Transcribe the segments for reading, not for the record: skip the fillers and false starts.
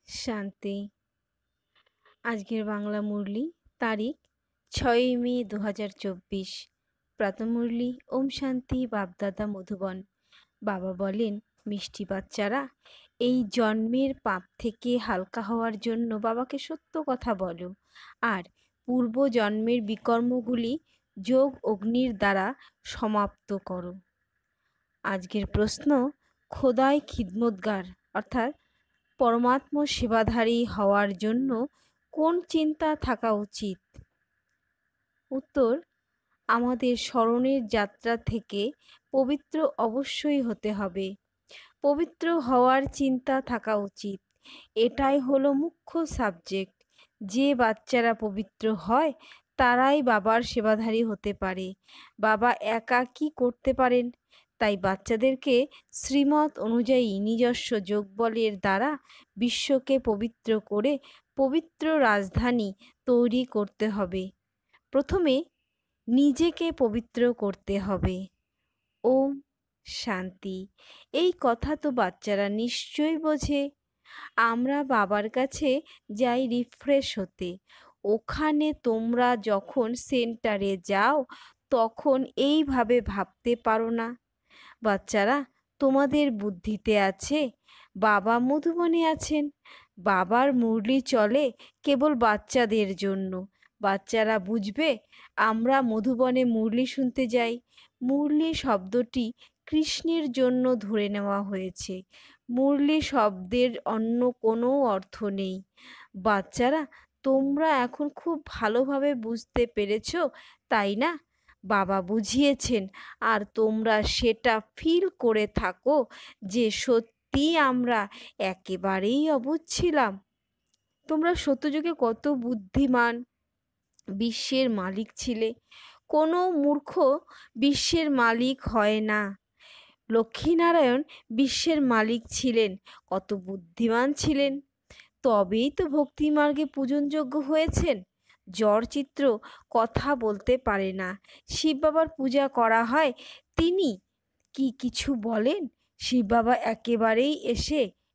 শান্তি। আজকের বাংলা মুরলি, তারিখ 6ই মে 2024। প্রাতঃমুরলি। ওম শান্তি। বাপদাদা মধুবন। বাবা বলেন, মিষ্টি বাচ্চারা, এই জন্মের পাপ থেকে হালকা হওয়ার জন্য বাবাকে সত্য কথা বলো, আর পূর্ব জন্মের বিকর্মগুলি যোগ অগ্নির দ্বারা সমাপ্ত করো। আজকের প্রশ্ন, খোদাই খিদমতগার অর্থাৎ পরমাত্ম সেবাধারী হওয়ার জন্য কোন চিন্তা থাকা উচিত? উত্তর, আমাদের স্মরণের যাত্রা থেকে পবিত্র অবশ্যই হতে হবে। পবিত্র হওয়ার চিন্তা থাকা উচিত। এটাই হলো মুখ্য সাবজেক্ট। যে বাচ্চারা পবিত্র হয় তারাই বাবার সেবাধারী হতে পারে। বাবা একা কি করতে পারেন? তাই বাচ্চাদেরকে শ্রীমত অনুযায়ী নিজস্ব যোগবলের দ্বারা বিশ্বকে পবিত্র করে পবিত্র রাজধানী তৈরি করতে হবে। প্রথমে নিজেকে পবিত্র করতে হবে। ওম শান্তি। এই কথা তো বাচ্চারা নিশ্চয়ই বোঝে। আমরা বাবার কাছে যাই রিফ্রেশ হতে। ওখানে তোমরা যখন সেন্টারে যাও তখন এইভাবে ভাবতে পারো না? বাচ্চারা, তোমাদের বুদ্ধিতে আছে, বাবা মধুবনে আছেন। বাবার মুরলি চলে কেবল বাচ্চাদের জন্য। বাচ্চারা বুঝবে আমরা মধুবনে মুরলি শুনতে যাই। মুরলি শব্দটি কৃষ্ণের জন্য ধরে নেওয়া হয়েছে। মুরলি শব্দের অন্য কোনো অর্থ নেই। বাচ্চারা, তোমরা এখন খুব ভালোভাবে বুঝতে পেরেছ, তাই না? বাবা বুঝিয়েছেন আর তোমরা সেটা ফিল করে থাকো যে সত্যি আমরা একেবারেই অবুঝ ছিলাম। তোমরা সত্যযুগে কত বুদ্ধিমান, বিশ্বের মালিক ছিলে। কোনো মূর্খ বিশ্বের মালিক হয় না। লক্ষ্মীনারায়ণ বিশ্বের মালিক ছিলেন, কত বুদ্ধিমান ছিলেন, তবেই তো ভক্তিমার্গে পূজনযোগ্য হয়েছেন। জড়চিত্র কথা বলতে পারে না। শিব বাবার পূজা করা হয়, তিনি কি কিছু বলেন? শিব বাবা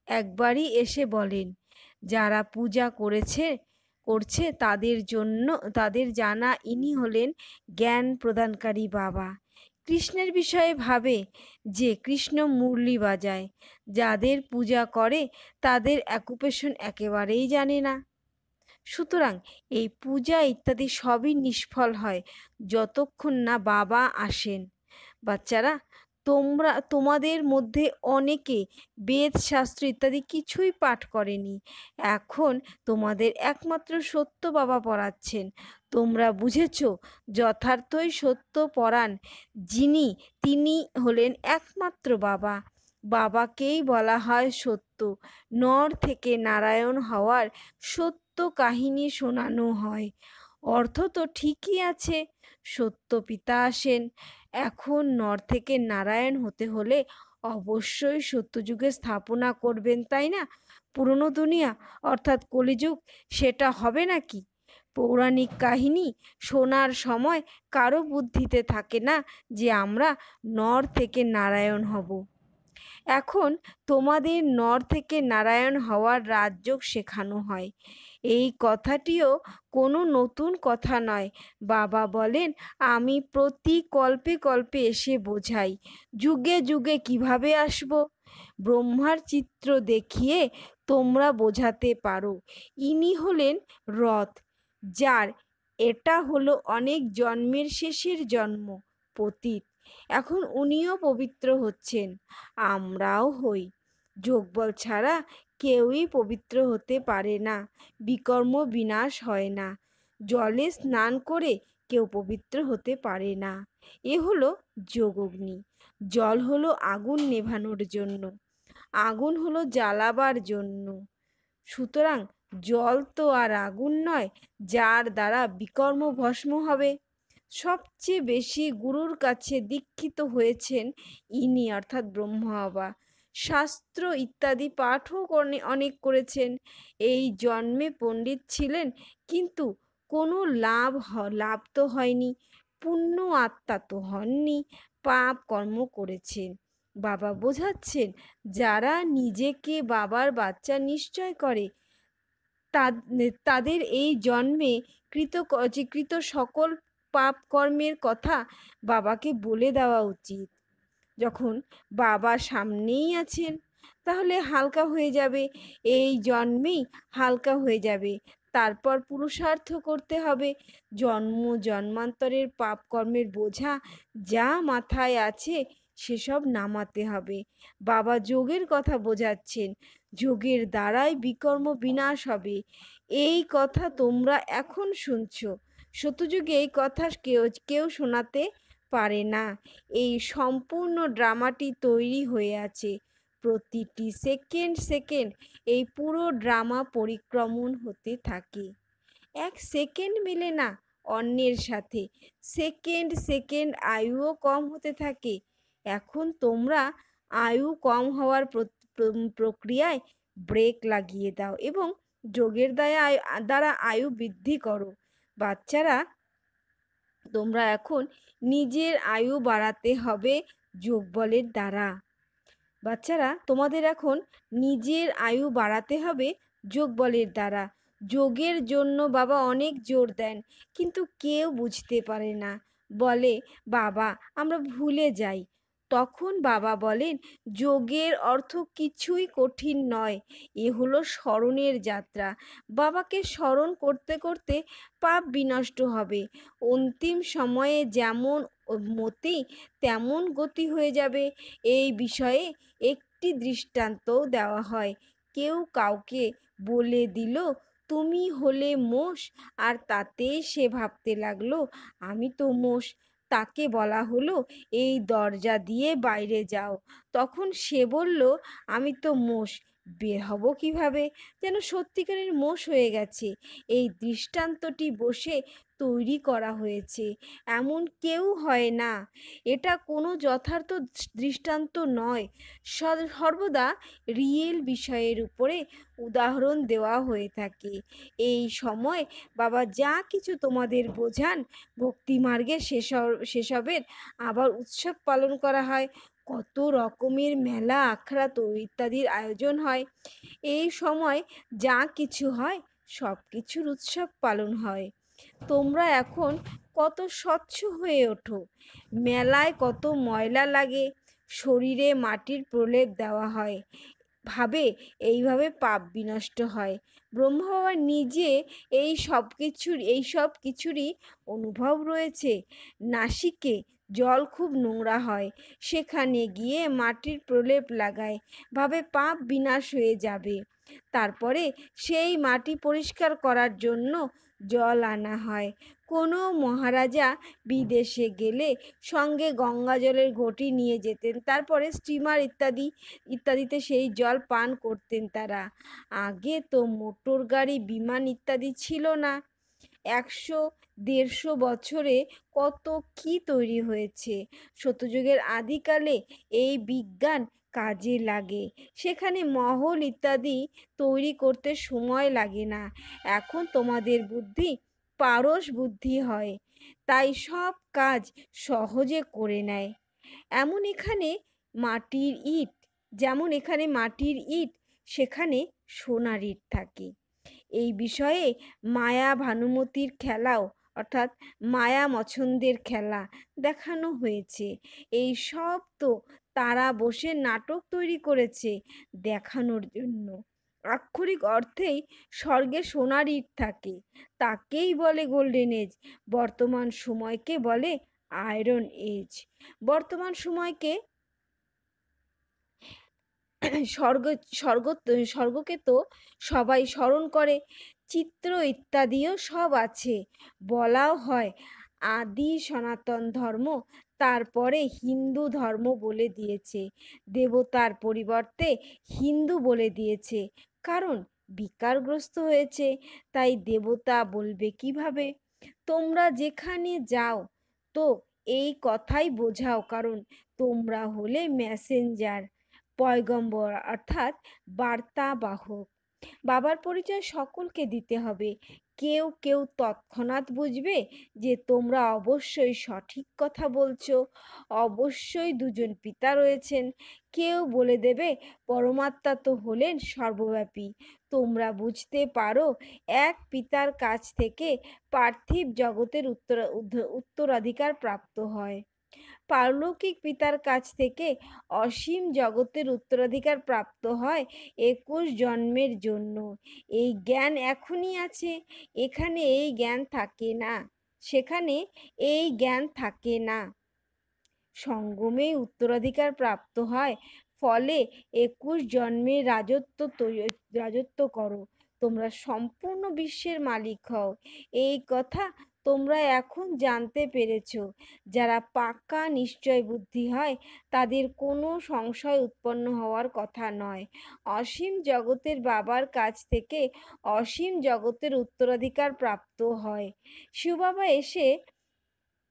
একবারই এসে বলেন, যারা পূজা করছে তাদের জানা ইনি হলেন জ্ঞান প্রদানকারী বাবা। কৃষ্ণের বিষয়ে ভাবে যে কৃষ্ণ মুরলি বাজায়। যাদের পূজা করে তাদের অ্যাকুপেশন একেবারেই জানে না। সুতরাং এই পূজা ইত্যাদি সবই নিষ্ফল হয় যতক্ষণ না বাবা আসেন। বাচ্চারা, তোমাদের মধ্যে অনেকে বেদ শাস্ত্র ইত্যাদি কিছুই পাঠ করেনি। এখন তোমাদের একমাত্র সত্য বাবা পড়াচ্ছেন। তোমরা বুঝেছ, যথার্থই সত্য পরাণ তিনি হলেন একমাত্র বাবা। বাবাকেই বলা হয় সত্য। নর থেকে নারায়ণ হওয়ার সত্য কাহিনী শোনানো হয়। অর্থ তো ঠিকই আছে, সত্য পিতা আসেন। এখন নর থেকে নারায়ণ হতে হলে অবশ্যই সত্যযুগে স্থাপনা করবেন, তাই না? পুরনো দুনিয়া অর্থাৎ কলিযুগ, সেটা হবে নাকি? পৌরাণিক কাহিনী শোনার সময় কারো বুদ্ধিতে থাকে না যে আমরা নর থেকে নারায়ণ হব। এখন তোমাদের নর থেকে নারায়ণ হওয়ার রাজযোগ শেখানো হয়। এই কথাটিও কোনো নতুন কথা নয়। বাবা বলেন, আমি প্রতি কল্পে কল্পে এসে বোঝাই, যুগে যুগে কিভাবে আসব। ব্রহ্মার চিত্র দেখিয়ে তোমরা বোঝাতে পারো। ইনি হলেন রথ, যার এটা হলো অনেক জন্মের শেষের জন্ম, পতিত। এখন উনিও পবিত্র হচ্ছেন, আমরাও হই। যোগবল ছাড়া কেউই পবিত্র হতে পারে না। বিকর্ম বিনাশ হয় না। জলে স্নান করে কেউ পবিত্র হতে পারে না। এ হলো যোগগ্নি। জল হলো আগুন নেভানোর জন্য, আগুন হলো জ্বালাবার জন্য। সুতরাং জল তো আর আগুন নয় যার দ্বারা বিকর্ম ভস্ম হবে। সবচেয়ে বেশি গুরুর কাছে দীক্ষিত হয়েছেন ইনি অর্থাৎ ব্রহ্মা বাবা। শাস্ত্র ইত্যাদি পাঠও অনেক করেছেন। এই জন্মে পণ্ডিত ছিলেন, কিন্তু কোনো লাভ তো হয়নি। পুণ্য আত্মা তো হননি, পাপ কর্ম করেছেন। বাবা বোঝাচ্ছেন, যারা নিজেকে বাবার বাচ্চা নিশ্চয় করে তাদের এই জন্মে কৃত সকল পাপ কর্মের কথা বাবাকে বলে দেওয়া উচিত। যখন বাবা সামনেই আছেন তাহলে হালকা হয়ে যাবে, এই জন্মেই হালকা হয়ে যাবে। তারপর পুরুষার্থ করতে হবে, জন্মান্তরের পাপ কর্মের বোঝা যা মাথায় আছে সেসব নামাতে হবে। বাবা যোগের কথা বোঝাচ্ছেন, যোগের দ্বারাই বিকর্ম বিনাশ হবে। এই কথা তোমরা এখন শুনছো, সত্যযুগে এই কথা কেউ শোনাতে পারে না। এই সম্পূর্ণ ড্রামাটি তৈরি হয়ে আছে। প্রতিটি সেকেন্ড এই পুরো ড্রামা পরিক্রমণ হতে থাকে। এক সেকেন্ড মেলে না অন্যের সাথে, সেকেন্ড আয়ুও কম হতে থাকে। এখন তোমরা আয়ু কম হওয়ার প্রক্রিয়ায় ব্রেক লাগিয়ে দাও এবং যোগের দ্বারা আয়ু বৃদ্ধি করো। বাচ্চারা, তোমরা এখন নিজের আয়ু বাড়াতে হবে যোগবলের দ্বারা। বাচ্চারা, তোমাদের এখন নিজের আয়ু বাড়াতে হবে যোগবলের দ্বারা। যোগের জন্য বাবা অনেক জোর দেন, কিন্তু কেউ বুঝতে পারে না। বলে, বাবা আমরা ভুলে যাই। তখন বাবা বলেন, যোগের অর্থ কিছুই কঠিন নয়, এ হলো স্মরণের যাত্রা। বাবাকে স্মরণ করতে করতে পাপ বিনষ্ট হবে। অন্তিম সময়ে যেমন মতি তেমন গতি হয়ে যাবে। এই বিষয়ে একটি দৃষ্টান্তও দেওয়া হয়। কেউ কাউকে বলে দিল, তুমি হলে মোষ, আর তাতেই সে ভাবতে লাগলো আমি তো মোষ। তাকে বলা হলো, এই দরজা দিয়ে বাইরে যাও। তখন সে বলল, আমি তো মোষ, বের হব কিভাবে? যেন সত্যিকারের মোষ হয়ে গেছে। এই দৃষ্টান্তটি বসে তৈরি করা হয়েছে, এমন কেউ হয় না। এটা কোনো যথার্থ দৃষ্টান্ত নয়, সর্বদা রিয়েল বিষয়ের উপরে উদাহরণ দেওয়া হয়ে থাকে। এই সময় বাবা যা কিছু তোমাদের বোঝান, ভক্তিমার্গে সেসবের আবার উৎসব পালন করা হয়। কত রকমের মেলা, আখড়া তো ইত্যাদির আয়োজন হয়। এই সময় যা কিছু হয় সব কিছুর উৎসব পালন হয়। তোমরা এখন কত স্বচ্ছ হয়ে ওঠো। মেলায় কত ময়লা লাগে, শরীরে মাটির প্রলেপ দেওয়া হয়, ভাবে এইভাবে পাপ বিনষ্ট হয়। ব্রহ্মবাবা নিজে এই সব কিছুরই অনুভব রয়েছে। নাসিকে জল খুব নোংরা হয়, সেখানে গিয়ে মাটির প্রলেপ লাগায়, ভাবে পাপ বিনাশ হয়ে যাবে। তারপরে সেই মাটি পরিষ্কার করার জন্য জল আনা হয়। কোনো মহারাজা বিদেশে গেলে সঙ্গে গঙ্গা জলের ঘটি নিয়ে যেতেন, তারপরে স্টিমার ইত্যাদিতে সেই জল পান করতেন তারা। আগে তো মোটর গাড়ি, বিমান ইত্যাদি ছিল না। 100-150 বছরে কত কি তৈরি হয়েছে। সত্যযুগের আদিকালে এই বিজ্ঞান কাজে লাগে, সেখানে মহল ইত্যাদি তৈরি করতে সময় লাগে না। এখন তোমাদের বুদ্ধি পারস বুদ্ধি হয়, তাই সব কাজ সহজে করে নেয়। যেমন এখানে মাটির ইট, সেখানে সোনার ইট থাকে। এই বিষয়ে মায়া ভানুমতির খেলাও, অর্থাৎ মায়া মছন্দের খেলা দেখানো হয়েছে। এই সব তো তারা বসে নাটক তৈরি করেছে দেখানোর জন্য। আক্ষরিক অর্থেই স্বর্গে সোনার ইট থাকে, তাকেই বলে গোল্ডেন এজ। বর্তমান সময়কে বলে আয়রন এজ। বর্তমান সময়কে স্বর্গকে তো সবাই স্মরণ করে, চিত্র ইত্যাদিও সব আছে। বলাও হয় আদি সনাতন ধর্ম, তারপরে হিন্দু ধর্ম বলে দিয়েছে। দেবতার পরিবর্তে হিন্দু বলে দিয়েছে, কারণ বিকারগ্রস্ত হয়েছে, তাই দেবতা বলবে কিভাবে? তোমরা যেখানে যাও তো এই কথাই বোঝাও, কারণ তোমরা হলে মেসেঞ্জার, পয়গম্বর অর্থাৎ বার্তাবাহক। বাবার পরিচয় সকলকে দিতে হবে, কেউ কেউ তৎক্ষণাৎ বুঝবে যে তোমরা অবশ্যই সঠিক কথা বলছো, অবশ্যই দুজন পিতা রয়েছেন। কেউ বলে দেবে পরমাত্মা তো হলেন সর্বব্যাপী। তোমরা বুঝতে পারো এক পিতার কাছ থেকে পার্থিব জগতের উত্তরাধিকার প্রাপ্ত হয়, পারলৌকিক পিতার কাছ থেকে অসীম জগতের উত্তরাধিকার প্রাপ্ত হয় 21 জন্মের জন্য। এই জ্ঞান এখনই আছে, এখানে এই জ্ঞান থাকে না, সেখানে এই জ্ঞান থাকে না। সঙ্গমে উত্তরাধিকার প্রাপ্ত হয়, ফলে 21 জন্মের রাজত্ব করো। তোমরা সম্পূর্ণ বিশ্বের মালিক হও। এই কথা তোমরা এখন জানতে পেরেছ। যারা পাক্কা নিশ্চয় বুদ্ধি হয় তাদের কোনো সংশয় উৎপন্ন হওয়ার কথা নয়। অসীম জগতের বাবার কাছ থেকে অসীম জগতের উত্তরাধিকার প্রাপ্ত হয়।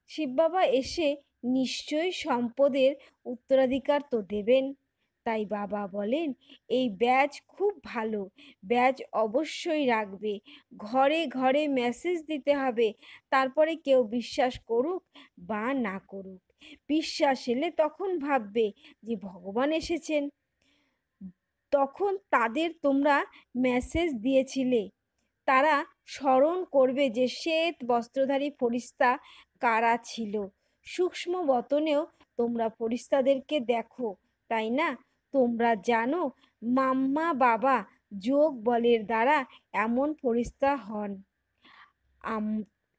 শিব বাবা এসে নিশ্চয়ই সম্পদের উত্তরাধিকার তো দেবেন। তাই বাবা বলেন, এই ব্যাজ খুব ভালো, ব্যাজ অবশ্যই রাখবে, ঘরে ঘরে মেসেজ দিতে হবে, তারপরে কেউ বিশ্বাস করুক বা না করুক। বিশ্বাস এলে তখন ভাববে যে ভগবান এসেছেন, তখন তাদের তোমরা মেসেজ দিয়েছিলে, তারা স্মরণ করবে যে শ্বেত বস্ত্রধারী ফরিস্তা কারা ছিল। সূক্ষ্ম বতনেও তোমরা ফরিস্তাদেরকে দেখো, তাই না? তোমরা জানো মাম্মা বাবা যোগ বলের দ্বারা এমন ফরিস্তা হন,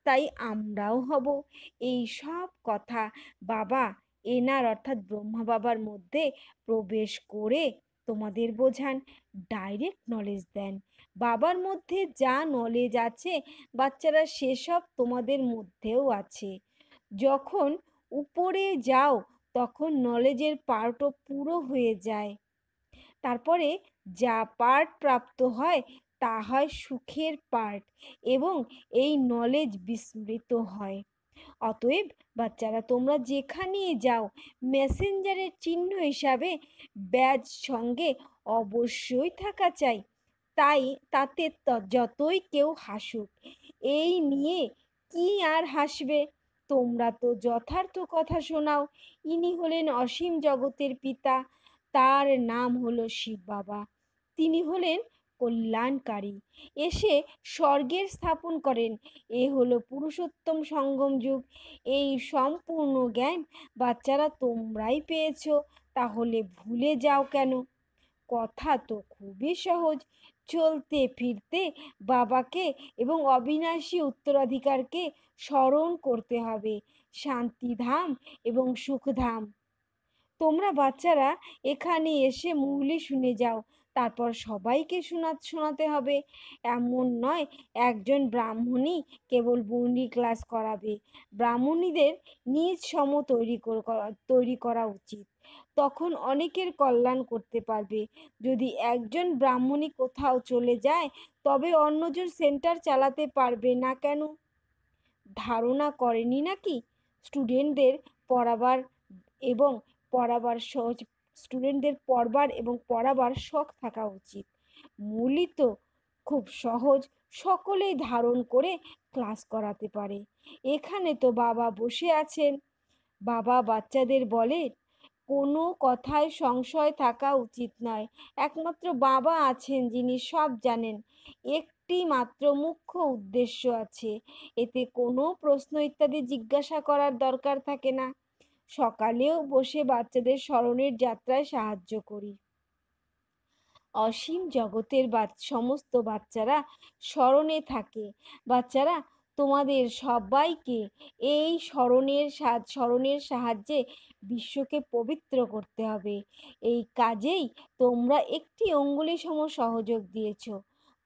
তাই আমরাও হব। এই সব কথা বাবা এনার অর্থাৎ ব্রহ্মা বাবার মধ্যে প্রবেশ করে তোমাদের বোঝান, ডাইরেক্ট নলেজ দেন। বাবার মধ্যে যা নলেজ আছে বাচ্চারা সেসব তোমাদের মধ্যেও আছে। যখন উপরে যাও তখন নলেজের পার্টও পুরো হয়ে যায়। তারপরে যা পার্ট প্রাপ্ত হয় তা হয় সুখের পার্ট, এবং এই নলেজ বিস্মৃত হয়। অতএব বাচ্চারা তোমরা যেখানেই যাও মেসেঞ্জারের চিহ্ন হিসাবে ব্যাজ সঙ্গে অবশ্যই থাকা চাই। তাতে যতই কেউ হাসুক, এই নিয়ে কি আর হাসবে? তোমরা তো যথার্থ কথা শোনাও। ইনি হলেন অসীম জগতের পিতা, তার নাম হলো শিব বাবা। তিনি হলেন কল্যাণকারী, এসে স্বর্গের স্থাপন করেন। এ হলো পুরুষোত্তম সঙ্গম যুগ। এই সম্পূর্ণ জ্ঞান বাচ্চারা তোমরাই পেয়েছ, তাহলে ভুলে যাও কেন? কথা তো খুবই সহজ। চলতে ফিরতে বাবাকে এবং অবিনাশী উত্তরাধিকারকে স্মরণ করতে হবে, শান্তিধাম এবং সুখধাম। তোমরা বাচ্চারা এখানে এসে মুরলি শুনে যাও, তারপর সবাইকে শোনাতে হবে। এমন নয় একজন ব্রাহ্মণই কেবল মুরলি ক্লাস করাবে। ব্রাহ্মণীদের নিজ সম তৈরি করা উচিত, তখন অনেকের কল্যাণ করতে পারবে। যদি একজন ব্রাহ্মণী কোথাও চলে যায় তবে অন্যজন সেন্টার চালাতে পারবে না কেন? ধারণা করেনি নাকি স্টুডেন্টদের পড়াবার এবং পড়াবার শখ থাকা উচিত? মূলই তো খুব সহজ, সকলেই ধারণ করে ক্লাস করাতে পারে। এখানে তো বাবা বসে আছেন। বাবা বাচ্চাদের বলেন, কোনো কথায় সংশয় থাকা উচিত নয়। একমাত্র বাবা আছেন যিনি সব জানেন। একটি মাত্র মুখ্য উদ্দেশ্য আছে, এতে কোনো প্রশ্ন ইত্যাদি জিজ্ঞাসা করার দরকার থাকে না। সকালেও বসে বাচ্চাদের স্মরণের যাত্রায় সাহায্য করি। অসীম জগতের সমস্ত বাচ্চারা স্মরণে থাকে। বাচ্চারা তোমাদের সবাইকে এই স্মরণের সাহায্যে বিশ্বকে পবিত্র করতে হবে। এই কাজেই তোমরা একটি অঙ্গুলি সম সহযোগ দিয়েছ।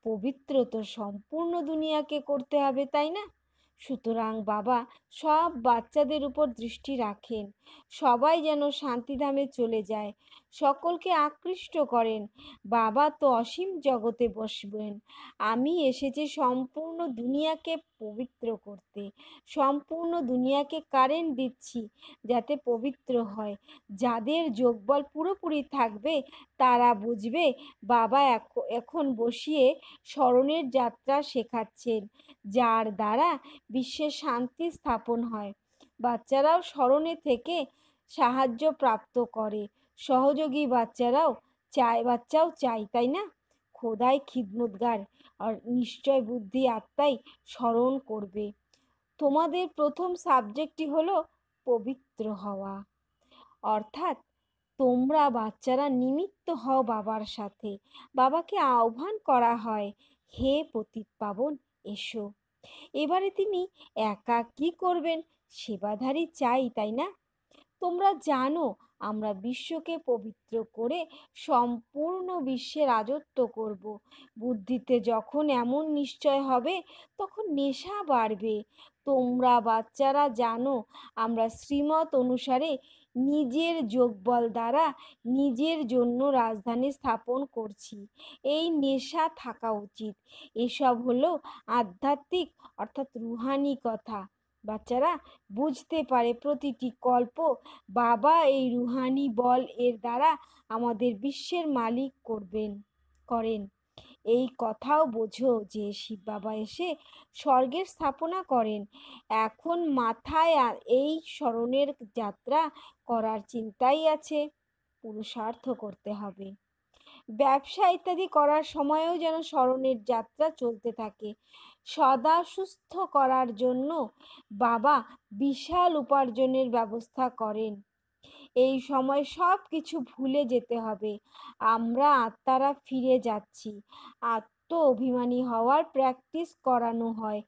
পবিত্র তো সম্পূর্ণ দুনিয়াকে করতে হবে, তাই না? সুতরাং বাবা সব বাচ্চাদের উপর দৃষ্টি রাখেন, সবাই যেন শান্তিধামে চলে যায়। সকলকে আকৃষ্ট করেন। বাবা তো অসীম জগতে বসবেন। আমি এসেছি সম্পূর্ণ দুনিয়াকে পবিত্র করতে। সম্পূর্ণ দুনিয়াকে কারেন্ট দিচ্ছি যাতে পবিত্র হয়। যাদের যোগবল পুরোপুরি থাকবে তারা বুঝবে বাবা এখন বসিয়ে স্মরণের যাত্রা শেখাচ্ছেন, যার দ্বারা বিশ্বে শান্তি স্থাপন হয়। বাচ্চারাও স্মরণে থেকে সাহায্য প্রাপ্ত করে। সহযোগী বাচ্চাও চায়, তাই না? খোদাই খিদমতগার আর নিশ্চয় বুদ্ধি আত্মাই স্মরণ করবে। তোমাদের প্রথম সাবজেক্টটি হলো পবিত্র হওয়া, অর্থাৎ তোমরা বাচ্চারা নিমিত্ত হও বাবার সাথে। বাবাকে আহ্বান করা হয়, হে পতিত পাবন এসো। এবারে তিনি একা কি করবেন? সেবাধারী চাই, তাই না? তোমরা জানো আমরা বিশ্বকে পবিত্র করে সম্পূর্ণ বিশ্বে রাজত্ব করব। বুদ্ধিতে যখন এমন নিশ্চয় হবে তখন নেশা বাড়বে। তোমরা বাচ্চারা জানো আমরা শ্রীমত অনুসারে নিজের যোগবল দ্বারা নিজের জন্য রাজধানী স্থাপন করছি। এই নেশা থাকা উচিত। এসব হলো আধ্যাত্মিক অর্থাৎ রুহানি কথা। বাচ্চারা বুঝতে পারে প্রতিটি কল্প বাবা এই রুহানি বল এর দ্বারা আমাদের বিশ্বের মালিক করেন। এই কথাও বোঝো যে শিব বাবা এসে স্বর্গের স্থাপনা করেন। এখন মাথায় এই স্মরণের যাত্রা করার চিন্তাই আছে। পুরুষার্থ করতে হবে। ব্যবসা ইত্যাদি করার সময়ও যেন স্মরণের যাত্রা চলতে থাকে। সদা সুস্থ করার জন্য বাবা বিশাল উপার্জনের ব্যবস্থা করেন। এই সময় সব কিছু ভুলে যেতে হবে। আমরা আত্মারা ফিরে যাচ্ছি। আত্ম অভিমানী হওয়ার প্র্যাকটিস করানো হয়।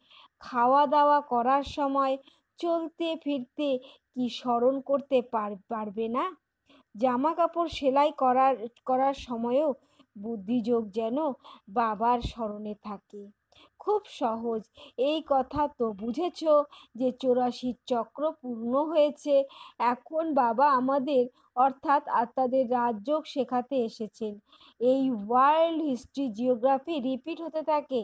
খাওয়া দাওয়া করার সময় চলতে ফিরতে কি স্মরণ করতে পারবে না? জামা কাপড় সেলাই করার সময়ও বুদ্ধিযোগ যেন বাবার স্মরণে থাকে। খুব সহজ। এই কথা তো বুঝেছ যে 84 চক্র পূর্ণ হয়েছে। এখন বাবা আমাদের অর্থাৎ আত্মাদের রাজযোগ শেখাতে এসেছেন। এই ওয়ার্ল্ড হিস্ট্রি জিওগ্রাফি রিপিট হতে থাকে।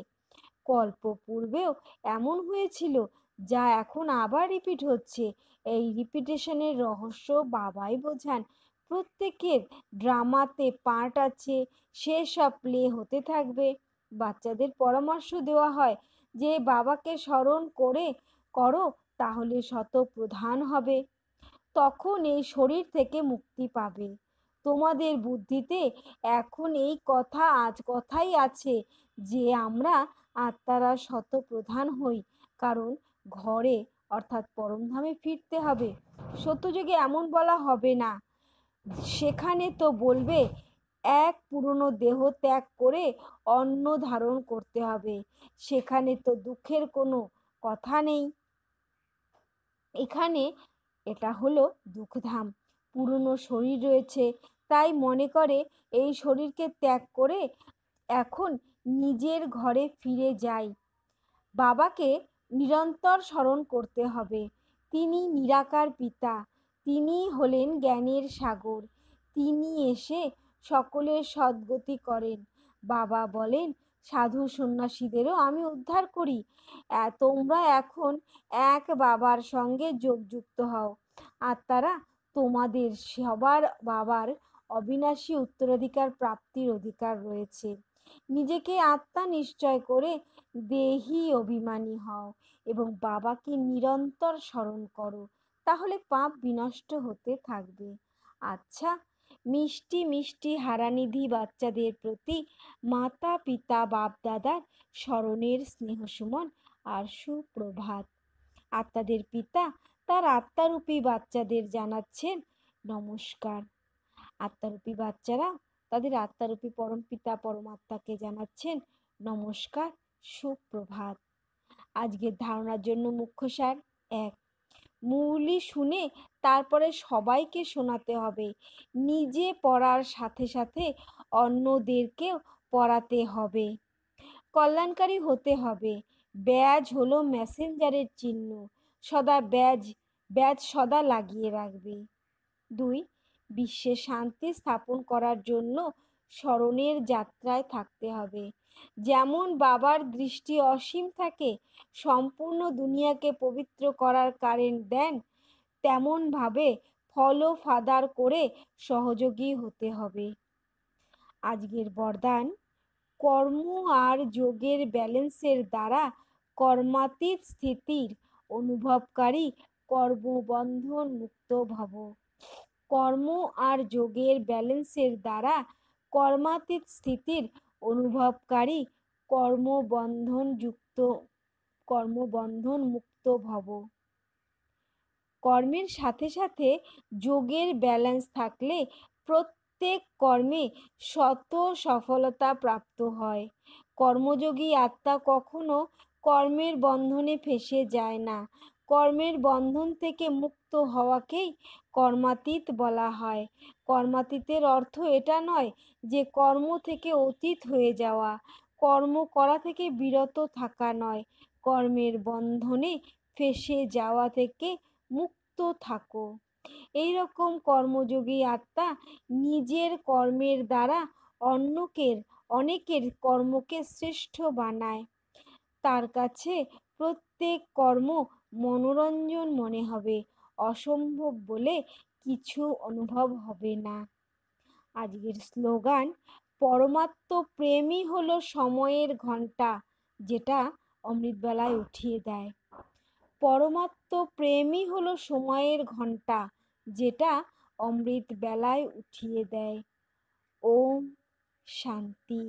কল্প পূর্বেও এমন হয়েছিল, যা এখন আবার রিপিট হচ্ছে। এই রিপিটেশনের রহস্য বাবাই বোঝান। প্রত্যেকের ড্রামাতে পার্ট আছে, সেসব প্লে হতে থাকবে। বাচ্চাদের পরামর্শ দেওয়া হয় যে বাবাকে স্মরণ করো, তাহলে শতপ্রধান হবে। তখন এই শরীর থেকে মুক্তি পাবে। তোমাদের বুদ্ধিতে এখন এই কথাই আছে যে আমরা আত্মারা শতপ্রধান হই, কারণ ঘরে অর্থাৎ পরমধামে ফিরতে হবে। সত্যযুগে এমন বলা হবে না। সেখানে তো বলবে এক পুরনো দেহ ত্যাগ করে অন্য ধারণ করতে হবে। সেখানে তো দুঃখের কোনো কথা নেই। এখানে এটা হলো দুঃখধাম। পুরনো শরীর রয়েছে, তাই মনে করে এই শরীরকে ত্যাগ করে এখন নিজের ঘরে ফিরে যাই। বাবাকে নিরন্তর স্মরণ করতে হবে। তিনি নিরাকার পিতা। তিনি হলেন জ্ঞানের সাগর। তিনি এসে সকলের সদ্গতি করেন। বাবা বলেন, সাধু সন্ন্যাসীদেরও আমি উদ্ধার করি। তোমরা এখন এক বাবার সঙ্গে যোগযুক্ত হও। আত্মারা তোমাদের সবার বাবার অবিনাশী উত্তরাধিকার প্রাপ্তির অধিকার রয়েছে। নিজেকে আত্মা নিশ্চয় করে দেহি অভিমানী হও এবং বাবাকে নিরন্তর স্মরণ করো, তাহলে পাপ বিনষ্ট হতে থাকবে। আচ্ছা, মিষ্টি মিষ্টি হারানিধি বাচ্চাদের প্রতি মাতা পিতা বাপ দাদার স্মরণের স্নেহসুমন আর সুপ্রভাত। আত্মাদের পিতা তার আত্মারূপী বাচ্চাদের জানাচ্ছেন নমস্কার। আত্মারূপী বাচ্চারা তাদের আত্মারূপী পরম পিতা পরমাত্মাকে জানাচ্ছেন নমস্কার, সুপ্রভাত। আজকের ধারণার জন্য মুখ্য সার: 1, মুরলি শুনে তারপরে সবাইকে শোনাতে হবে। নিজে পড়ার সাথে সাথে অন্যদেরকেও পড়াতে হবে। কল্যাণকারী হতে হবে। ব্যাজ হলো মেসেঞ্জারের চিহ্ন। ব্যাজ সদা লাগিয়ে রাখবে। 2, বিশ্বে শান্তি স্থাপন করার জন্য স্মরণের যাত্রায় থাকতে হবে। যেমন বাবার দৃষ্টি অসীম থাকে, সম্পূর্ণ দুনিয়াকে পবিত্র করার কারেন্ট দেন, তেমনভাবে ফলো ফাদার করে সহযোগী হতে হবে। আজকের বরদান: কর্ম আর যোগের ব্যালেন্সের দ্বারা কর্মাতীত স্থিতির অনুভবকারী কর্মবন্ধন মুক্ত ভব। কর্ম আর যোগের ব্যালেন্সের দ্বারা কর্মাতীত স্থিতির অনুভবকারী কর্মবন্ধন মুক্ত ভব। কর্মের সাথে সাথে যোগের ব্যালেন্স থাকলে প্রত্যেক কর্মে শত সফলতা প্রাপ্ত হয়। কর্মযোগী আত্মা কখনো কর্মের বন্ধনে ফেঁসে যায় না। কর্মের বন্ধন থেকে মুক্ত হওয়াকেই কর্মাতীত বলা হয়। কর্মাতীতের অর্থ এটা নয় যে কর্ম থেকে অতীত হয়ে যাওয়া, কর্ম করা থেকে বিরত থাকা নয়, কর্মের বন্ধনে ফেঁসে যাওয়া থেকে মুক্ত থাকো। এইরকম কর্মযোগী আত্মা নিজের কর্মের দ্বারা অনেকের কর্মকে শ্রেষ্ঠ বানায়। তার কাছে প্রত্যেক কর্ম মনোরঞ্জন মনে হবে, অসম্ভব বলে কিছু অনুভব হবে না। আজকের স্লোগান: পরমাত্ম প্রেমই হলো সময়ের ঘণ্টা, যেটা অমৃতবেলায় উঠিয়ে দেয়। পরমাত্ম প্রেমই হলো সময়ের ঘণ্টা, যেটা অমৃত বেলায় উঠিয়ে দেয়। ওম শান্তি।